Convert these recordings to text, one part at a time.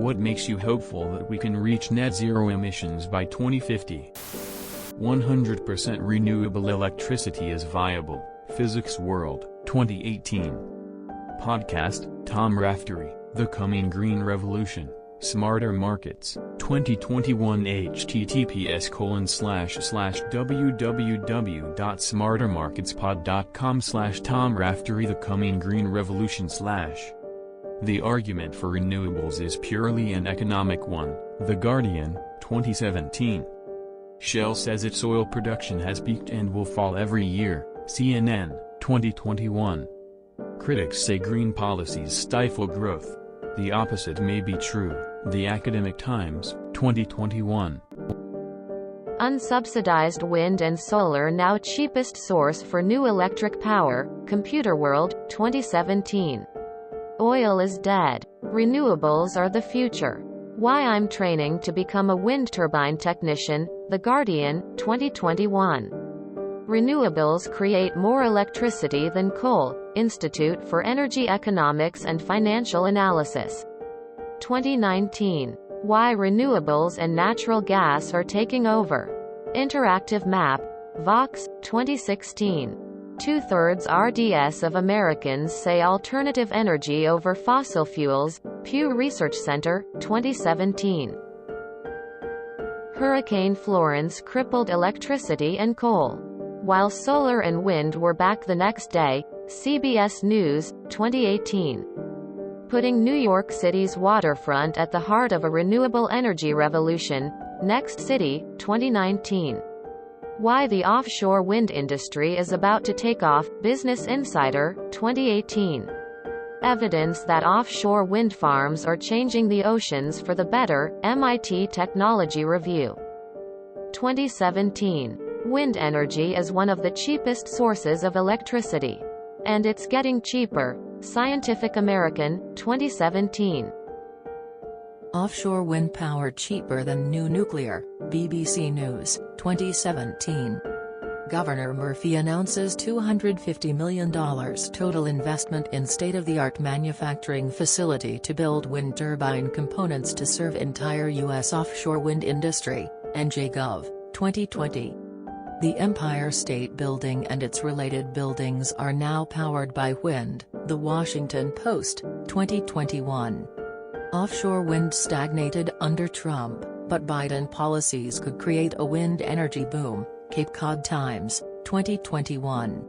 What makes you hopeful that we can reach net zero emissions by 2050? 100% renewable electricity is viable. Physics World, 2018. Podcast, Tom Raftery, The Coming Green Revolution, Smarter Markets, 2021 https://www.smartermarketspod.com/Tom Raftery The Coming Green Revolution / The argument for renewables is purely an economic one. The Guardian, 2017. Shell says its oil production has peaked and will fall every year. CNN, 2021. Critics say green policies stifle growth. The opposite may be true. The Academic Times, 2021. Unsubsidized wind and solar now cheapest source for new electric power. Computer World, 2017. Oil is dead. Renewables are the future. Why I'm training to become a wind turbine technician. The Guardian, 2021. Renewables create more electricity than coal. Institute for Energy Economics and Financial Analysis. 2019. Why renewables and natural gas are taking over. Interactive map. Vox, 2016. 2/3 RDS of Americans say alternative energy over fossil fuels. Pew Research Center, 2017. Hurricane Florence crippled electricity and coal. While solar and wind were back the next day. CBS News, 2018. Putting New York City's waterfront at the heart of a renewable energy revolution. Next City, 2019. Why the offshore wind industry is about to take off. Business Insider, 2018. Evidence that offshore wind farms are changing the oceans for the better. MIT Technology Review. 2017. Wind energy is one of the cheapest sources of electricity. And it's getting cheaper. Scientific American, 2017. Offshore wind power cheaper than new nuclear. BBC News, 2017. Governor Murphy announces $250 million total investment in state-of-the-art manufacturing facility to build wind turbine components to serve entire U.S. offshore wind industry. NJGov, 2020. The Empire State Building and its related buildings are now powered by wind. The Washington Post, 2021. Offshore wind stagnated under Trump, but Biden policies could create a wind energy boom. Cape Cod Times, 2021.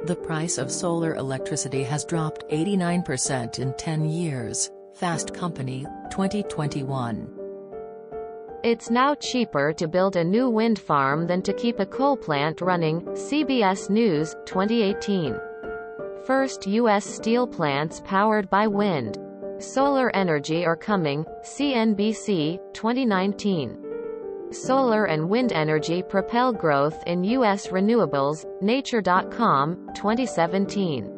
The price of solar electricity has dropped 89% in 10 years. Fast Company, 2021. It's now cheaper to build a new wind farm than to keep a coal plant running. CBS News, 2018. First U.S. steel plants powered by wind. Solar energy are coming. CNBC, 2019. Solar and wind energy propel growth in U.S. renewables. Nature.com, 2017.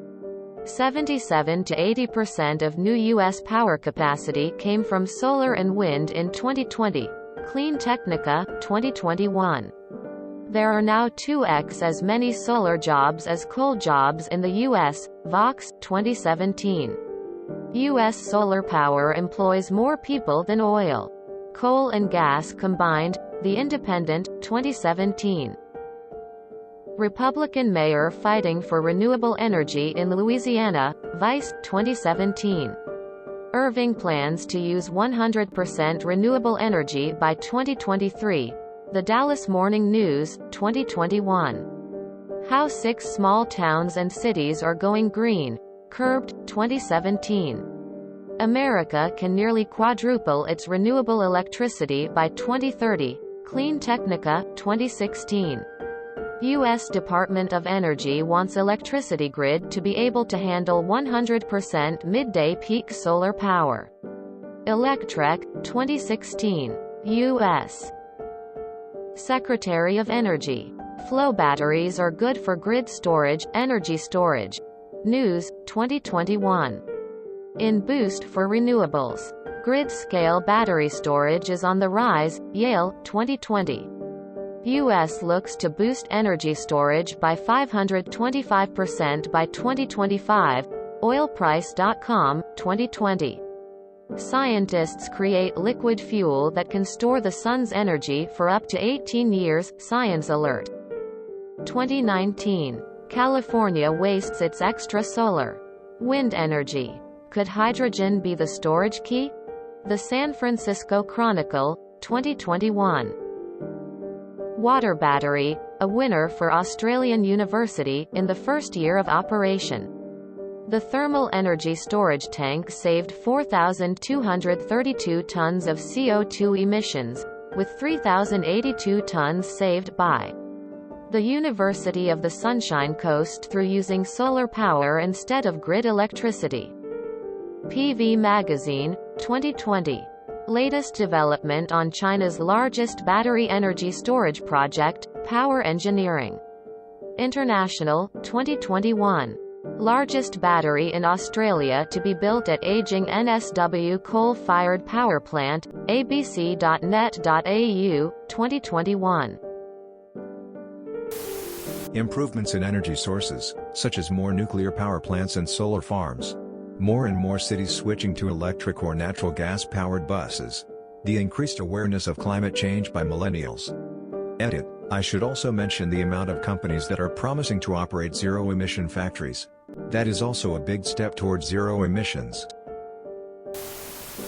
77 to 80% of new U.S. power capacity came from solar and wind in 2020. Clean Technica, 2021. There are now 2x as many solar jobs as coal jobs in the U.S. Vox, 2017. U.S. solar power employs more people than oil, coal and gas combined. The Independent, 2017. Republican mayor fighting for renewable energy in Louisiana. Vice, 2017. Irving plans to use 100% renewable energy by 2023. The Dallas Morning News, 2021. How 6 small towns and cities are going green. Curbed, 2017. America can nearly quadruple its renewable electricity by 2030. Clean Technica, 2016. U.S. Department of Energy wants electricity grid to be able to handle 100% midday peak solar power. Electrek, 2016. U.S. Secretary of Energy. Flow batteries are good for grid storage, energy storage. News, 2021. In boost for renewables. Grid-scale battery storage is on the rise. Yale, 2020. U.S. looks to boost energy storage by 525% by 2025. Oilprice.com, 2020. Scientists create liquid fuel that can store the sun's energy for up to 18 years. Science Alert. 2019. California wastes its extra solar wind energy. Could hydrogen be the storage key? The San Francisco Chronicle, 2021. Water battery, a winner for Australian University in the first year of operation. The thermal energy storage tank saved 4,232 tons of CO2 emissions, with 3,082 tons saved by the University of the Sunshine Coast through using solar power instead of grid electricity. PV Magazine, 2020. Latest development on China's largest battery energy storage project, Power Engineering International, 2021. Largest battery in Australia to be built at aging NSW coal-fired power plant, abc.net.au, 2021. Improvements in energy sources, such as more nuclear power plants and solar farms. More and more cities switching to electric or natural gas-powered buses. The increased awareness of climate change by millennials. Edit. I should also mention the amount of companies that are promising to operate zero-emission factories. That is also a big step towards zero emissions.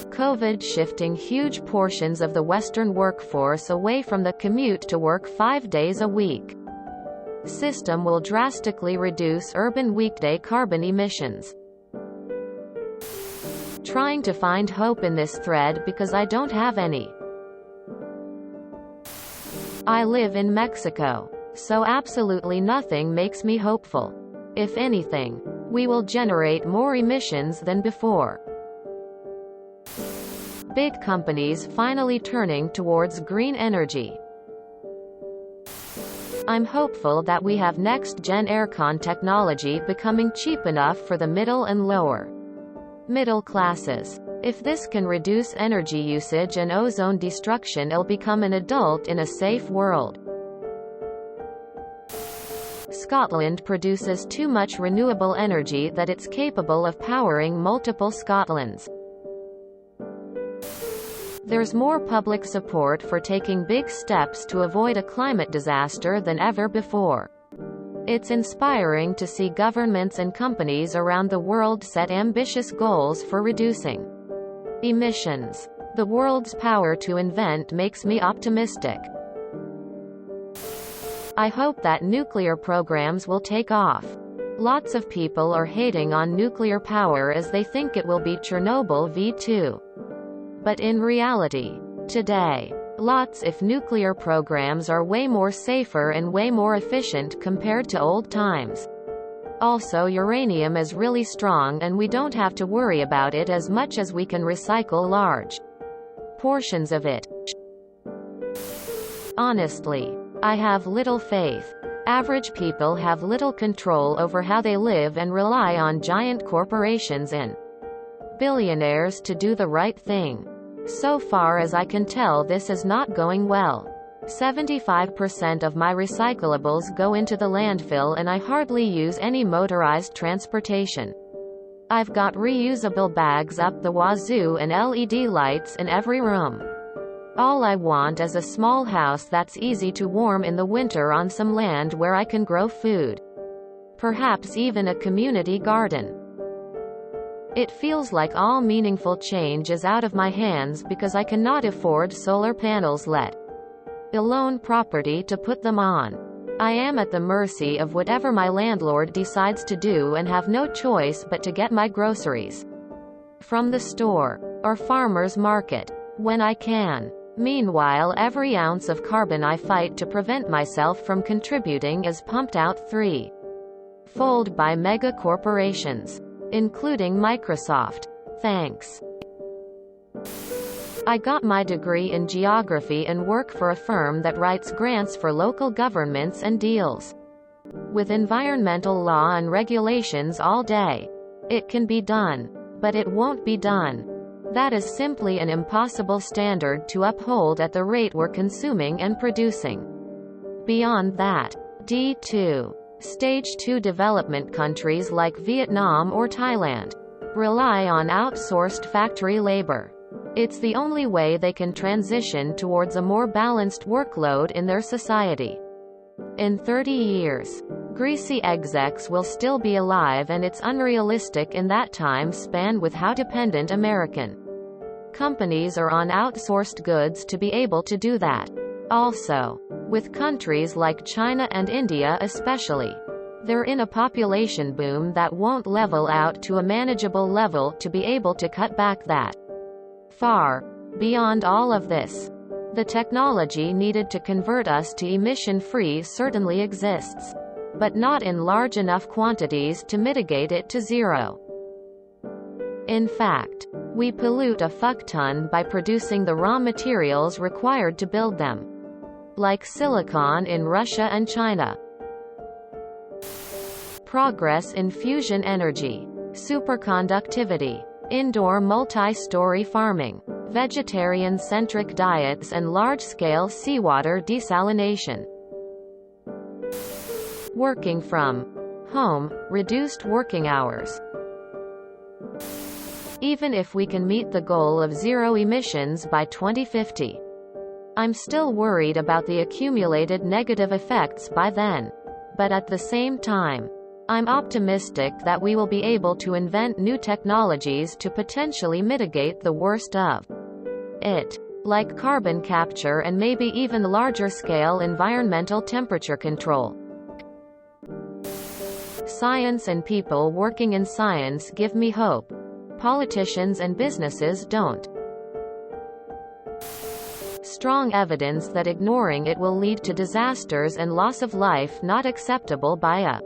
COVID shifting huge portions of the Western workforce away from the commute to work 5 days a week. System will drastically reduce urban weekday carbon emissions. Trying to find hope in this thread because I don't have any. I live in Mexico, so absolutely nothing makes me hopeful. If anything, we will generate more emissions than before. Big companies finally turning towards green energy. I'm hopeful that we have next-gen aircon technology becoming cheap enough for the middle and lower middle classes. If this can reduce energy usage and ozone destruction, it'll become an adult in a safe world. Scotland produces too much renewable energy that it's capable of powering multiple Scotlands. There's more public support for taking big steps to avoid a climate disaster than ever before. It's inspiring to see governments and companies around the world set ambitious goals for reducing emissions. The world's power to invent makes me optimistic. I hope that nuclear programs will take off. Lots of people are hating on nuclear power as they think it will be Chernobyl v2. But in reality, today, lots if nuclear programs are way more safer and way more efficient compared to old times. Also, uranium is really strong and we don't have to worry about it as much as we can recycle large portions of it. Honestly, I have little faith. Average people have little control over how they live and rely on giant corporations and billionaires to do the right thing. So far as I can tell, this is not going well. 75% of my recyclables go into the landfill and I hardly use any motorized transportation. I've got reusable bags up the wazoo and LED lights in every room. All I want is a small house that's easy to warm in the winter on some land where I can grow food. Perhaps even a community garden. It feels like all meaningful change is out of my hands because I cannot afford solar panels, let alone property to put them on. I am at the mercy of whatever my landlord decides to do and have no choice but to get my groceries from the store or farmer's market when I can. Meanwhile, every ounce of carbon I fight to prevent myself from contributing is pumped out threefold by mega corporations, including Microsoft. Thanks. I got my degree in geography and work for a firm that writes grants for local governments and deals with environmental law and regulations all day. It can be done, but it won't be done. That is simply an impossible standard to uphold at the rate we're consuming and producing. Beyond that, D2. Stage 2 development countries like Vietnam or Thailand rely on outsourced factory labor. It's the only way they can transition towards a more balanced workload in their society. In 30 years, greasy execs will still be alive, and it's unrealistic in that time span with how dependent American companies are on outsourced goods to be able to do that. Also, with countries like China and India especially, they're in a population boom that won't level out to a manageable level to be able to cut back that far. Beyond all of this, the technology needed to convert us to emission-free certainly exists, but not in large enough quantities to mitigate it to zero. In fact, we pollute a fuck-ton by producing the raw materials required to build them, like silicon in Russia and China. Progress in fusion energy, superconductivity, indoor multi-story farming, vegetarian-centric diets, and large-scale seawater desalination. Working from home, reduced working hours. Even if we can meet the goal of zero emissions by 2050, I'm still worried about the accumulated negative effects by then. But at the same time, I'm optimistic that we will be able to invent new technologies to potentially mitigate the worst of it, like carbon capture and maybe even larger-scale environmental temperature control. Science and people working in science give me hope. Politicians and businesses don't. Strong evidence that ignoring it will lead to disasters and loss of life not acceptable by a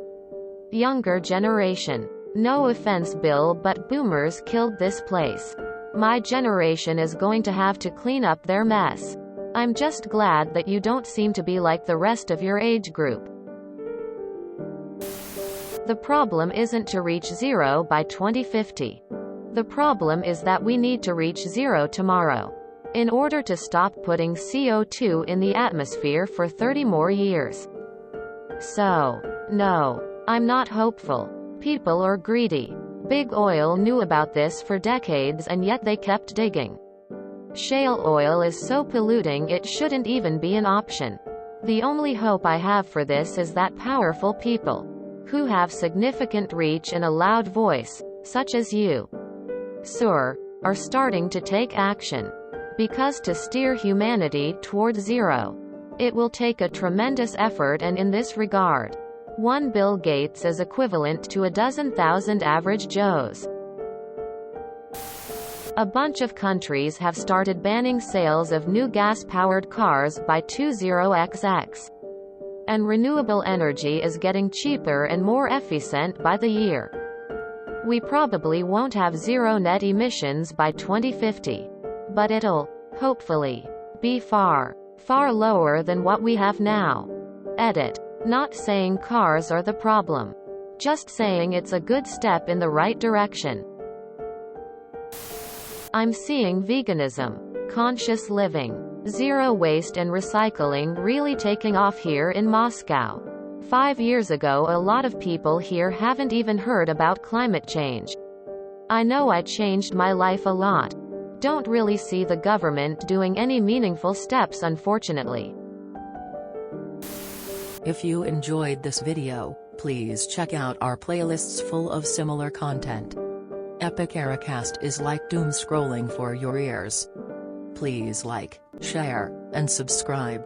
younger generation. No offense, Bill, but boomers killed this place. My generation is going to have to clean up their mess. I'm just glad that you don't seem to be like the rest of your age group. The problem isn't to reach zero by 2050. The problem is that we need to reach zero tomorrow, in order to stop putting CO2 in the atmosphere for 30 more years. So, no, I'm not hopeful. People are greedy. Big oil knew about this for decades and yet they kept digging. Shale oil is so polluting it shouldn't even be an option. The only hope I have for this is that powerful people, who have significant reach and a loud voice, such as you, sir, are starting to take action. Because to steer humanity toward zero, it will take a tremendous effort, and in this regard, one Bill Gates is equivalent to 12,000 average Joes. A bunch of countries have started banning sales of new gas-powered cars by 20XX. And renewable energy is getting cheaper and more efficient by the year. We probably won't have zero net emissions by 2050. But it'll, hopefully, be far, far lower than what we have now. Edit. Not saying cars are the problem. Just saying it's a good step in the right direction. I'm seeing veganism, conscious living, zero waste and recycling really taking off here in Moscow. 5 years ago a lot of people here haven't even heard about climate change. I know I changed my life a lot. Don't really see the government doing any meaningful steps, unfortunately. If you enjoyed this video, please check out our playlists full of similar content. Epic Ericast is like doom scrolling for your ears. Please like, share, and subscribe.